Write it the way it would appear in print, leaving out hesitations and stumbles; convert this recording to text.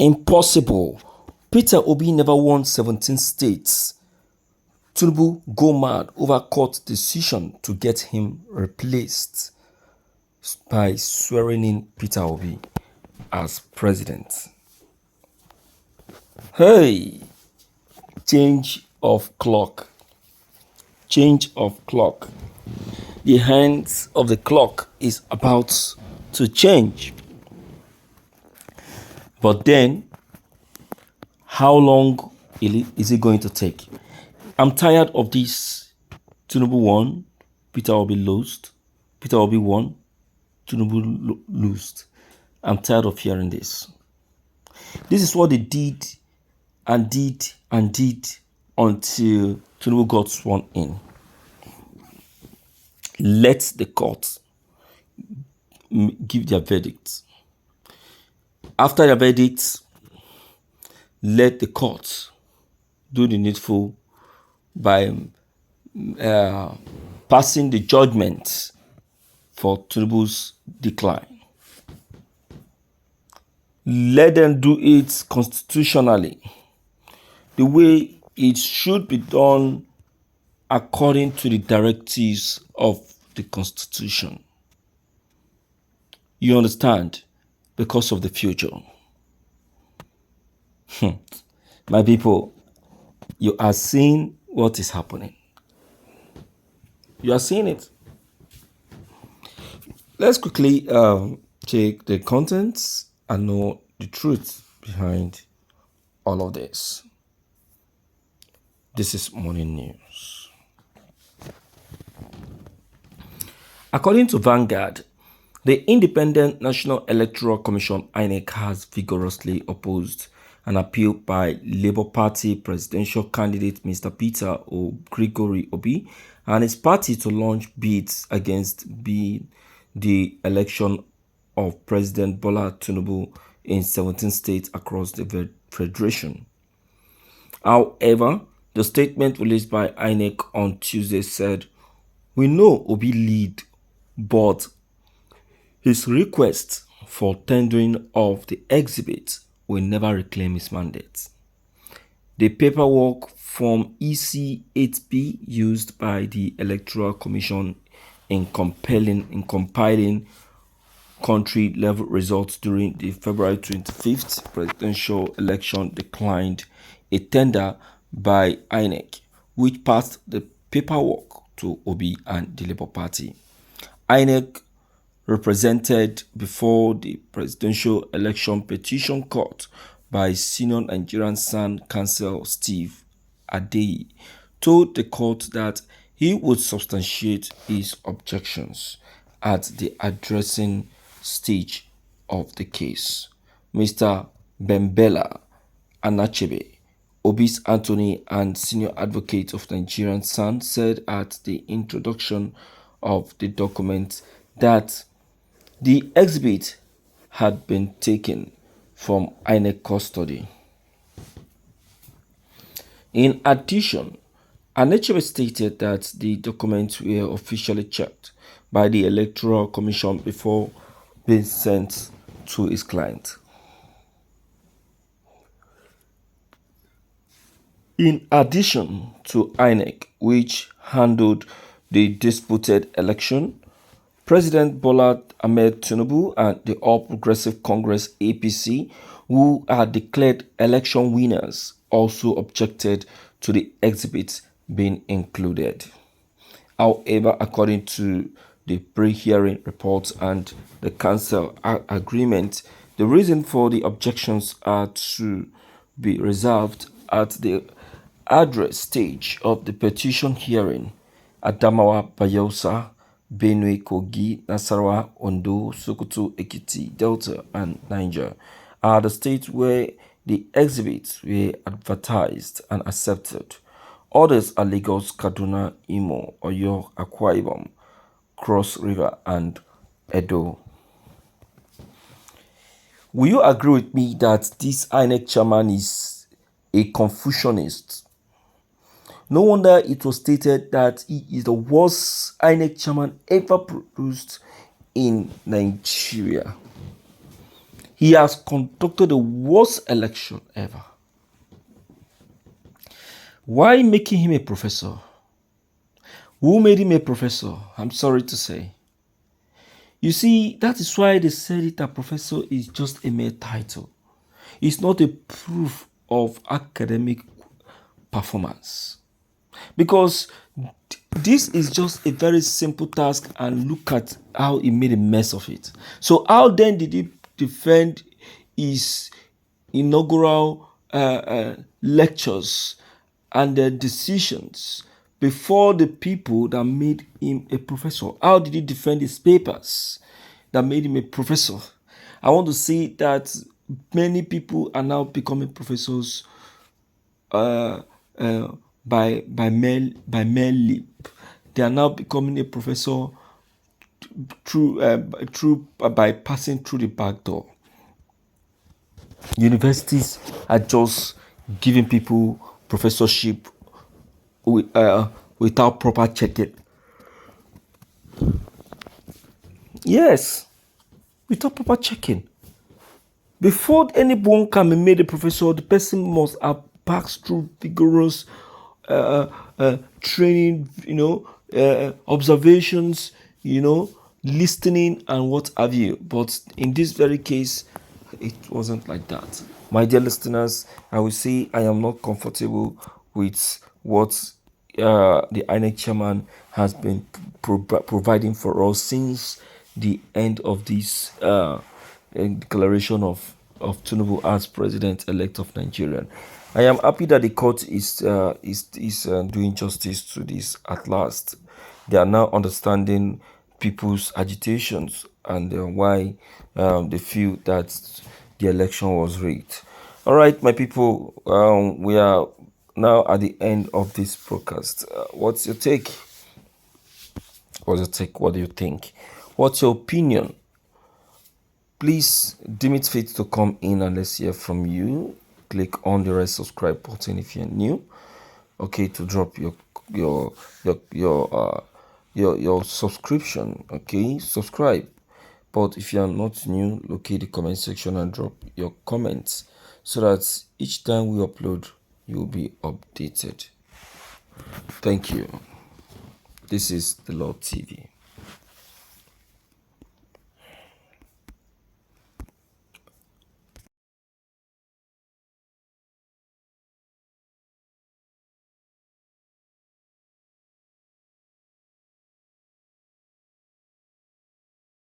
Impossible. Peter Obi never won 17 states. Tinubu go mad over court decision to get him replaced by swearing in Peter Obi as president. Hey, change of clock. Change of clock. The hands of the clock is about to change. But then, how long is it going to take? I'm tired of this. Tinubu won, Peter Obi lost. Peter Obi won, Tinubu lost. I'm tired of hearing this. This is what they did and did and did until Tinubu got sworn in. Let the court give their verdict. After their verdict, let the court do the needful by passing the judgment for Tinubu's decline. Let them do it constitutionally, the way it should be done according to the directives of the Constitution. You understand? Because of the future. My people, you are seeing what is happening. You are seeing it. Let's quickly check the contents and know the truth behind all of this. This is morning news. According to Vanguard, the Independent National Electoral Commission (INEC) has vigorously opposed an appeal by Labour Party presidential candidate Mr. Peter Gregory Obi and his party to launch bids against the election of President Bola Tinubu in 17 states across the federation. However, the statement released by INEC on Tuesday said, "We know Obi lead, but his request for tendering of the exhibit will never reclaim his mandate." The paperwork from EC8B used by the Electoral Commission in compiling country-level results during the February 25th presidential election declined a tender by INEC, which passed the paperwork to Obi and the Labour Party. INEC, represented before the Presidential Election Petition Court by senior Nigerian SAN counsel Steve Adeyi, told the court that he would substantiate his objections at the addressing stage of the case. Mr. Bembela Anachebe, Obi's attorney and senior advocate of Nigerian SAN, said at the introduction of the document that the exhibit had been taken from INEC custody. In addition, Anachebe stated that the documents were officially checked by the Electoral Commission before being sent to his client. In addition to INEC, which handled the disputed election, President Bola Ahmed Tinubu and the All Progressive Congress (APC), who had declared election winners, also objected to the exhibit being included. However, according to the pre-hearing reports and the council agreement, the reason for the objections are to be reserved at the address stage of the petition hearing. Adamawa, Bayelsa, Benue, Kogi, Nasarawa, Ondo, Sokoto, Ekiti, Delta, and Niger are the states where the exhibits were advertised and accepted. Others are Lagos, Kaduna, Imo, Oyo, Akwa Ibom, Cross River, and Edo. Will you agree with me that this INEC chairman is a Confucianist? No wonder it was stated that he is the worst INEC chairman ever produced in Nigeria. He has conducted the worst election ever. Why making him a professor? Who made him a professor? I'm sorry to say. You see, that is why they said it that professor is just a mere title. It's not a proof of academic performance. Because this is just a very simple task, and look at how he made a mess of it. So how then did he defend his inaugural lectures and their decisions before the people that made him a professor? How did he defend his papers that made him a professor? I want to see that many people are now becoming professors by mere leap. They are now becoming a professor by passing through the back door. Universities are just giving people professorship without proper checking. Yes, without proper checking. Before anyone can be made a professor, the person must have passed through vigorous training, observations, listening and what have you. But in this very case, it wasn't like that. My dear listeners, I will say I am not comfortable with what the INEC chairman has been providing for us since the end of this declaration of Tinubu as president-elect of Nigeria. I am happy that the court is doing justice to this at last. They are now understanding people's agitations and why they feel that the election was rigged. All right, my people, we are now at the end of this broadcast. What's your take? What's your take? What do you think? What's your opinion? Please deem it fit to come in and let's hear from you. Click on the red subscribe button if you're new. Okay, to drop your subscription. Okay, subscribe. But if you are not new, locate the comment section and drop your comments so that each time we upload, you'll be updated. Thank you. This is the Lord TV.